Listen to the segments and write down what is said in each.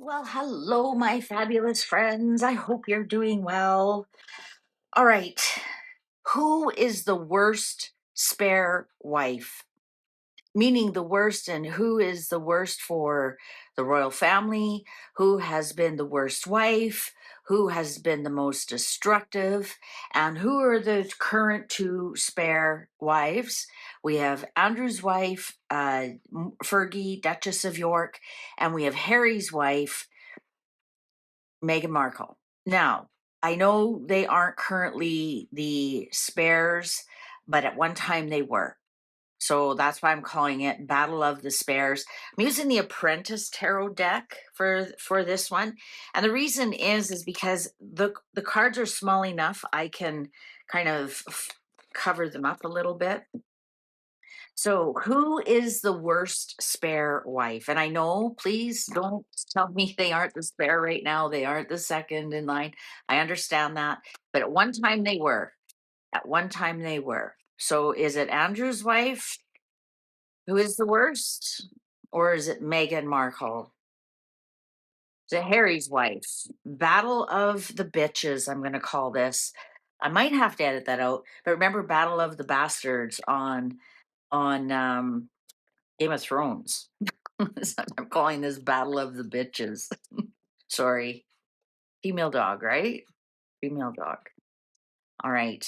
Well, hello, my fabulous friends. I hope you're doing well. All right. Who is the worst spare wife? Meaning the worst, and who is the worst for the royal family? Who has been the worst wife? Who has been the most destructive? And who are the current two spare wives? We have Andrew's wife, Fergie, Duchess of York, and we have Harry's wife, Meghan Markle. Now, I know they aren't currently the spares, but at one time they were. So that's why I'm calling it Battle of the Spares. I'm using the Apprentice Tarot deck for this one. And the reason is because the cards are small enough I can kind of cover them up a little bit. So, who is the worst spare wife? And I know, please don't tell me they aren't the spare right now. They aren't the second in line. I understand that. But at one time they were. At one time they were. So, is it Andrew's wife who is the worst? Or is it Meghan Markle? Is it Harry's wife? Battle of the Bitches, I'm going to call this. I might have to edit that out. But remember Battle of the Bastards on Game of Thrones. I'm calling this Battle of the Bitches. Sorry. Female dog, right? Female dog. All right.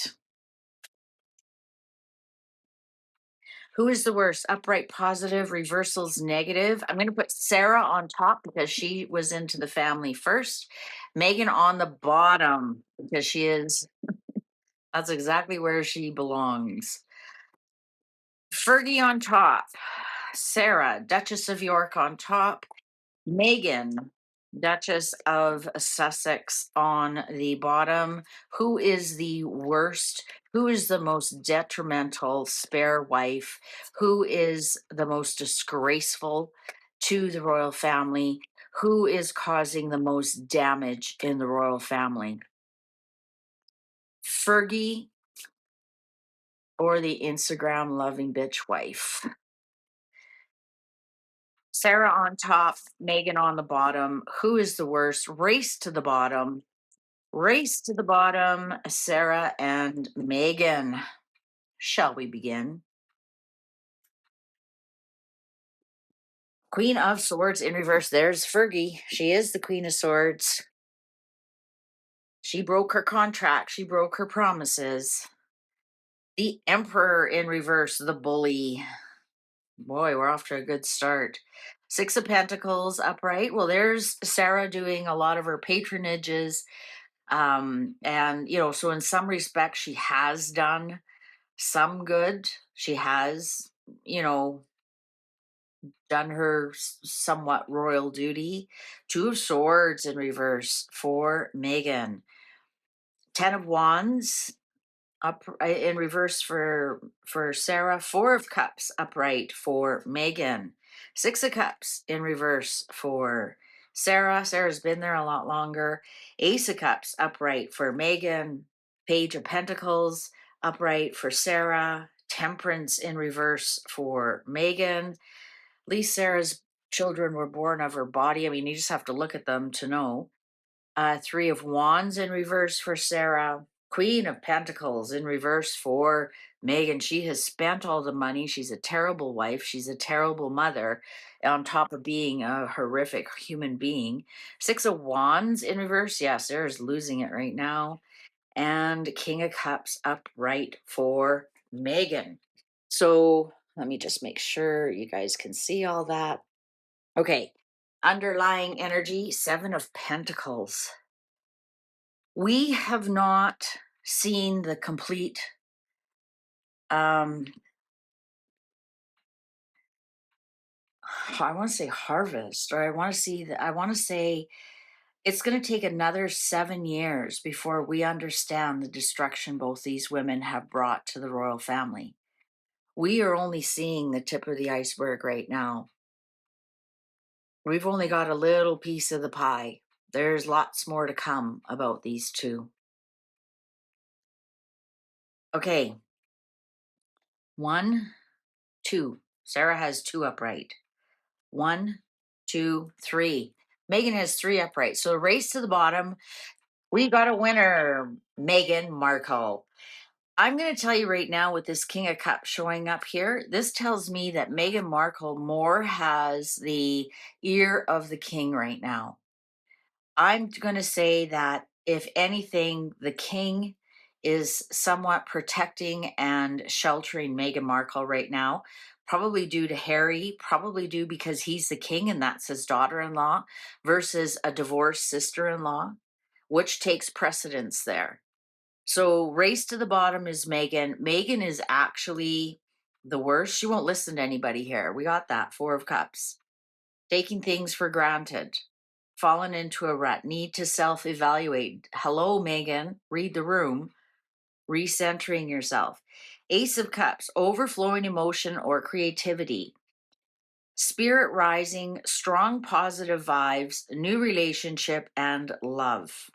Who is the worst? Upright positive, reversals negative. I'm going to put Sarah on top because she was into the family first. Meghan on the bottom because that's exactly where she belongs. Fergie on top. Sarah, Duchess of York on top. Meghan, Duchess of Sussex on the bottom. Who is the worst? Who is the most detrimental spare wife? Who is the most disgraceful to the royal family? Who is causing the most damage in the royal family? Fergie or the Instagram loving bitch wife? Sarah on top, Meghan on the bottom. Who is the worst? Race to the bottom. Race to the bottom, Sarah and Meghan. Shall we begin? Queen of Swords in reverse. There's Fergie. She is the Queen of Swords. She broke her contract. She broke her promises. The Emperor in reverse, the bully. Boy, we're off to a good start. Six of Pentacles upright. Well, there's Sarah doing a lot of her patronages. And, so in some respects, she has done some good. She has, you know, done her somewhat royal duty. Two of Swords in reverse for Meghan. Ten of Wands up in reverse for Sarah. Four of Cups upright for Meghan. Six of Cups in reverse for Sarah. Sarah's been there a lot longer. Ace of Cups upright for Meghan. Page of Pentacles upright for Sarah. Temperance in reverse for Meghan. At least Sarah's children were born of her body. I mean, you just have to look at them to know. Three of Wands in reverse for Sarah. Queen of Pentacles in reverse for Meghan. She has spent all the money. She's a terrible wife. She's a terrible mother, on top of being a horrific human being. Six of Wands in reverse. Yeah, Sarah's losing it right now. And King of Cups upright for Meghan. So let me just make sure you guys can see all that. Okay. Underlying energy, Seven of Pentacles. We have not seen the complete I want to say harvest, or I want to say it's going to take another 7 years before we understand the destruction both these women have brought to the royal family. We are only seeing the tip of the iceberg right now. We've only got a little piece of the pie. There's lots more to come about these two. Okay. 1, 2. Sarah has two upright. 1, 2, 3. Meghan has 3 upright. So race to the bottom. We got a winner, Meghan Markle. I'm going to tell you right now with this King of Cups showing up here, this tells me that Meghan Markle more has the ear of the king right now. I'm going to say that if anything, the king is somewhat protecting and sheltering Meghan Markle right now, probably due to Harry, probably due because he's the king and that's his daughter in law versus a divorced sister in law, which takes precedence there. So, race to the bottom is Meghan. Meghan is actually the worst. She won't listen to anybody here. We got that. 4 of Cups. Taking things for granted, fallen into a rut, need to self evaluate. Hello, Meghan, read the room, recentering yourself. Ace of Cups, overflowing emotion or creativity. Spirit rising, strong positive vibes, new relationship, and love.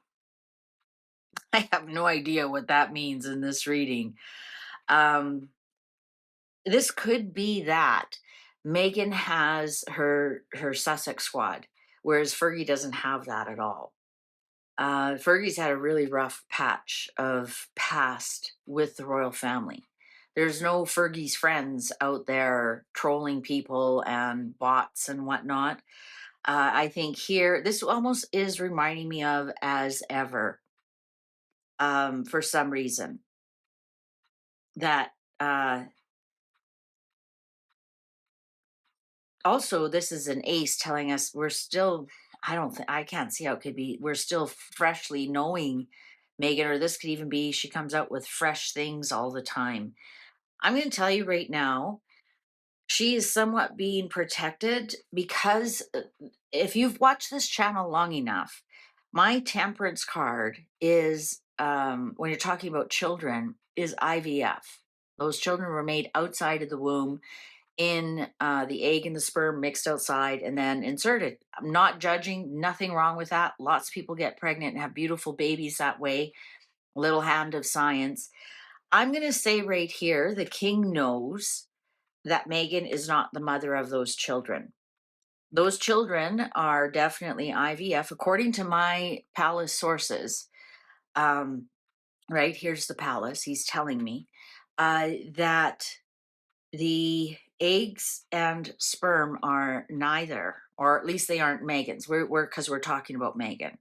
I have no idea what that means in this reading. This could be that Meghan has her Sussex squad, whereas Fergie doesn't have that at all. Fergie's had a really rough patch of past with the royal family. There's no Fergie's friends out there trolling people and bots and whatnot. I think here, this almost is reminding me of As Ever, for some reason. That also, this is an ace telling us we're still, I can't see how it could be, we're still freshly knowing Meghan, or this could even be she comes out with fresh things all the time. I'm going to tell you right now, she is somewhat being protected because if you've watched this channel long enough, my temperance card is, when you're talking about children, is IVF. Those children were made outside of the womb in the egg and the sperm mixed outside and then inserted. I'm not judging, nothing wrong with that. Lots of people get pregnant and have beautiful babies that way. Little hand of science. I'm going to say right here, the king knows that Meghan is not the mother of those children. Those children are definitely IVF, according to my palace sources. Right here's the palace. He's telling me that the eggs and sperm are neither, or at least they aren't Meghan's. We're because we're talking about Meghan.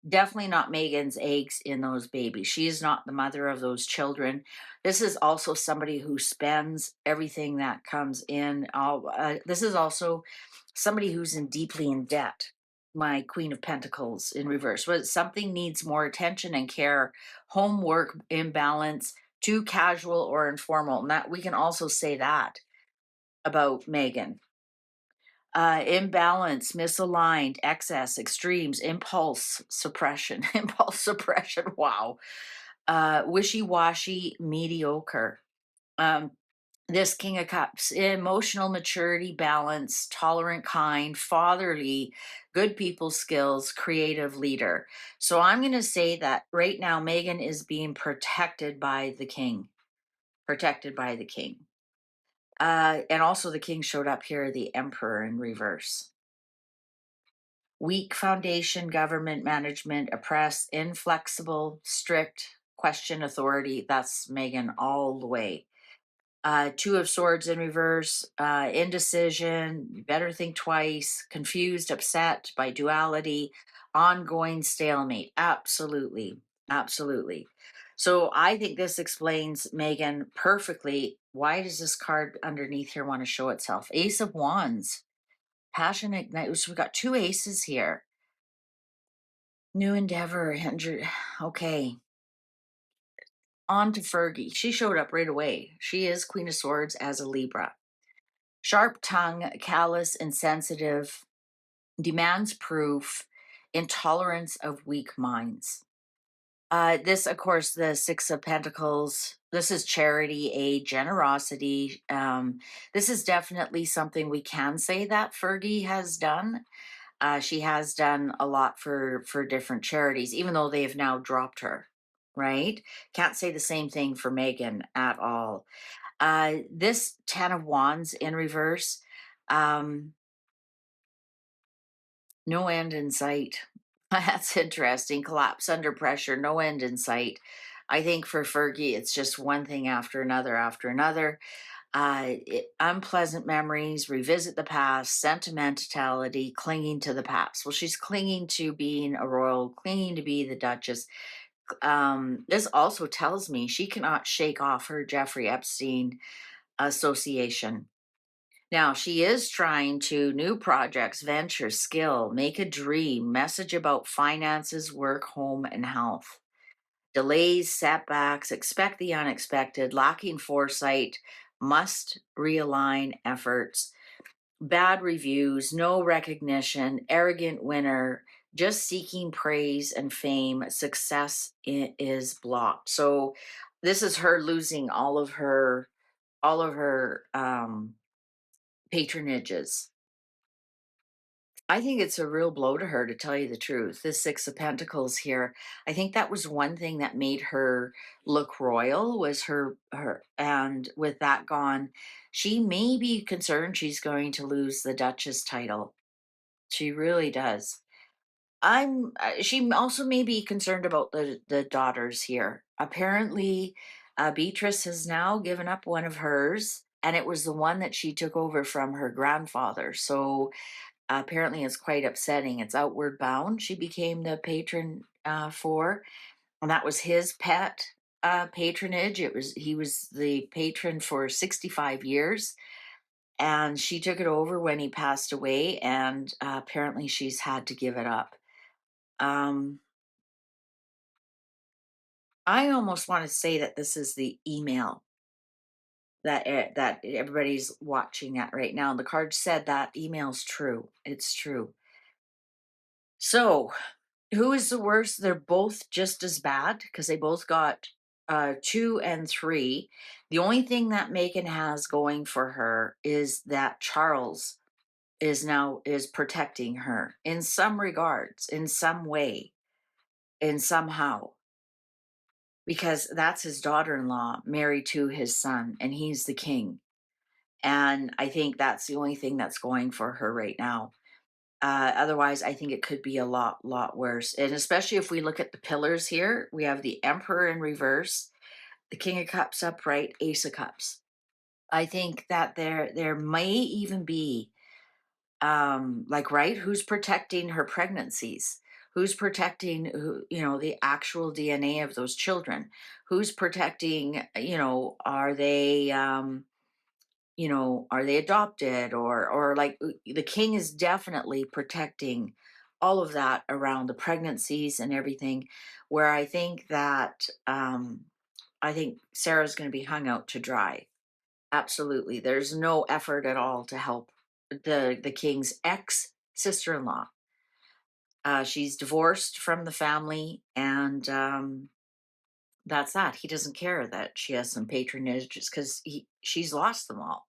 Definitely not Meghan's eggs in those babies. She is not the mother of those children. This is also somebody who spends everything that comes in. This is also somebody who's deeply in debt. My Queen of Pentacles in reverse. But something needs more attention and care. Homework imbalance, too casual or informal. And that we can also say that about Meghan. Imbalance, misaligned, excess, extremes, impulse suppression, impulse suppression. Wow. Wishy-washy, mediocre. This King of Cups, emotional maturity, balance, tolerant, kind, fatherly, good people skills, creative leader. So I'm going to say that right now, Meghan is being protected by the king. Protected by the king. And also the king showed up here, the emperor in reverse. Weak foundation, government management, oppressed, inflexible, strict, question authority. That's Meghan all the way. 2 of Swords in reverse, indecision, better think twice, confused, upset by duality, ongoing stalemate. Absolutely. Absolutely. So I think this explains Meghan perfectly. Why does this card underneath here want to show itself? Ace of Wands. Passion ignite. So we've got 2 aces here. New endeavor. Okay. On to Fergie. She showed up right away. She is Queen of Swords as a Libra. Sharp tongue, callous, insensitive, demands proof, intolerance of weak minds. This, of course, the 6 of Pentacles. This is charity, aid, generosity. This is definitely something we can say that Fergie has done. She has done a lot for different charities, even though they have now dropped her. Right? Can't say the same thing for Meghan at all. This 10 of Wands in reverse. No end in sight. That's interesting. Collapse under pressure, no end in sight. I think for Fergie, it's just one thing after another after another. Unpleasant memories, revisit the past, sentimentality, clinging to the past. Well, she's clinging to being a royal, clinging to be the Duchess. This also tells me she cannot shake off her Jeffrey Epstein association. Now, she is trying to new projects, venture, skill, make a dream, message about finances, work, home, and health. Delays, setbacks, expect the unexpected, lacking foresight, must realign efforts, bad reviews, no recognition, arrogant winner, just seeking praise and fame, success is blocked. So this is her losing all of her patronages. I think it's a real blow to her, to tell you the truth. The Six of Pentacles here. I think that was one thing that made her look royal, was her, and with that gone, she may be concerned she's going to lose the Duchess title. She really does. She also may be concerned about the daughters here. Apparently, Beatrice has now given up one of hers, and it was the one that she took over from her grandfather. So apparently it's quite upsetting. It's outward bound. She became the patron for, and that was his pet patronage. He was the patron for 65 years, and she took it over when he passed away, and apparently she's had to give it up. Um, I almost want to say that this is the email that everybody's watching at right now. The card said that email's true. It's true. So, who is the worst? They're both just as bad because they both got 2 and 3. The only thing that Meghan has going for her is that Charles is protecting her in some regards, in some way, in somehow, because that's his daughter-in-law married to his son, and he's the king. And I think that's the only thing that's going for her right now. Otherwise, I think it could be a lot worse. And especially if we look at the pillars here, we have the Emperor in reverse, the King of Cups upright, Ace of Cups. I think that there may even be, like, right, who's protecting her pregnancies? Who's protecting the actual DNA of those children? Who's protecting, are they are they adopted, or like the king is definitely protecting all of that around the pregnancies and everything, where I think Sarah's going to be hung out to dry. Absolutely. There's no effort at all to help the king's ex sister-in-law. She's divorced from the family, and that's that. He doesn't care that she has some patronage just because she's lost them all.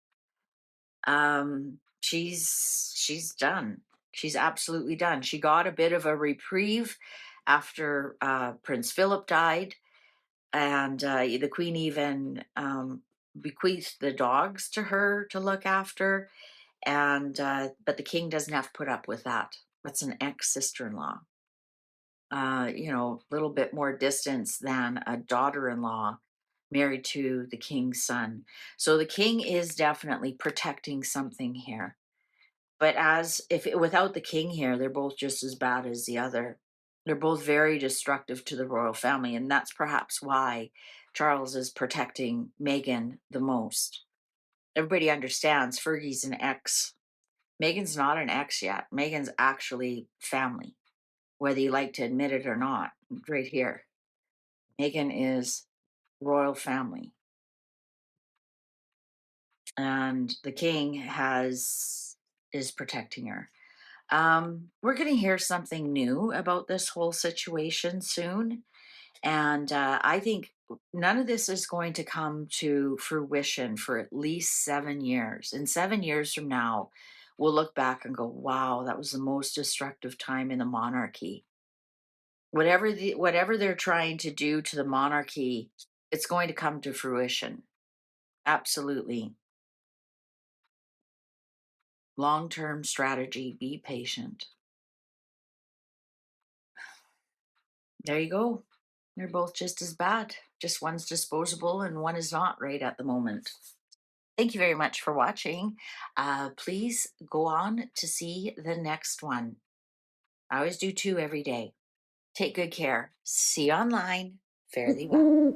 She's done. She's absolutely done. She got a bit of a reprieve after Prince Philip died, and the Queen even bequeathed the dogs to her to look after. And but the King doesn't have to put up with that. That's an ex-sister-in-law. A little bit more distance than a daughter-in-law married to the king's son. So the king is definitely protecting something here. But without the king here, they're both just as bad as the other. They're both very destructive to the royal family, and that's perhaps why Charles is protecting Meghan the most. Everybody understands Fergie's an ex. Meghan's not an ex yet. Meghan's actually family, whether you like to admit it or not. Right here, Meghan is royal family, and the king is protecting her. We're going to hear something new about this whole situation soon. And I think none of this is going to come to fruition for at least 7 years. In 7 years from now, we'll look back and go, wow, that was the most destructive time in the monarchy. Whatever they're trying to do to the monarchy, it's going to come to fruition. Absolutely. Long-term strategy, be patient. There you go. They're both just as bad. Just one's disposable and one is not right at the moment. Thank you very much for watching. Please go on to see the next one. I always do 2 every day. Take good care. See you online. Fairly well.